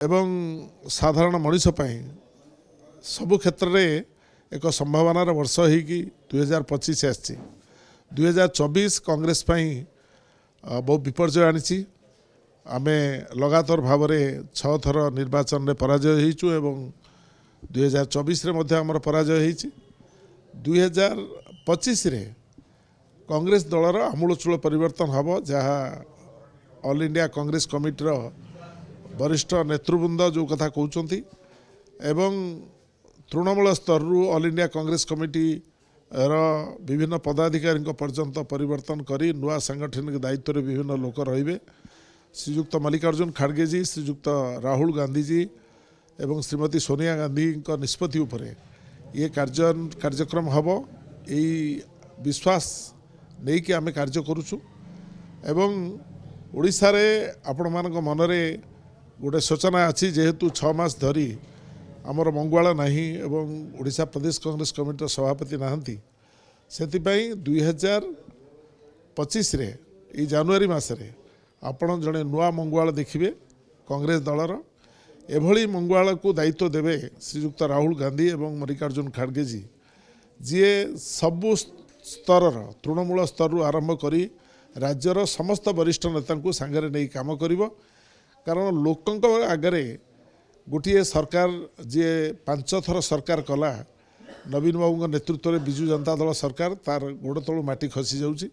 एवं साधारण मनीष सबु क्षेत्र में एक संभावनार वर्ष हो 2025 आसी 2024 कांग्रेस बहुत विपर्य आनी आमे लगातार भाव में 6 थर निर्वाचन में पराजय हो 2024 रे मध्य आमर पराजय हो 2025 रे कांग्रेस दलर आमूलचूल परिवर्तन हम जहाँ ऑल इंडिया कांग्रेस कमिटीर वरिष्ठ नेतृवृंद जो कथा कहते एवं तृणमूल स्तर रु ऑल इंडिया कांग्रेस कमिटी विभिन्न पदाधिकारी पर्यंत परिवर्तन करी नुआ सांगठनिक दायित्व रे विभिन्न लोक रहिबे। श्रीजुक्त मल्लिकार्जुन खड़गे जी, श्रीजुक्त राहुल गांधी जी एवं श्रीमती सोनिया गांधी निष्पत्ति उपरे ये कार्यक्रम हम यही विश्वास नहीं कि आमे कार्य करुचु एवं ओडिशा रे आपण मानक मनरे गोटे सूचना अच्छी जेहेतु 6 मास धरी आमर मंगुआल नहीं एवं ओडिशा प्रदेश कांग्रेस कमिटी सभापति नहांती सेतिपाई 2025 रे ई जनवरी मासरे आपण जड़े नुआ मंगुआल देखिए कांग्रेस दलर एभली मंगुआल को दायित्व देवे श्रीजुक्त राहुल गांधी एवं मल्लिकार्जुन खड़गे जी जीए सबु स्तर तृणमूल स्तर आरंभ करी राज्यर समस्त वरिष्ठ नेता को सांगरे नहीं काम करिवो। कारण लोकंक आगरे गोटे सरकार जी 5 थर सरकार कला नवीन बाबू नेतृत्व में विजु जनता दल सरकार तार गोड़ तलू माटी खसी जाउची।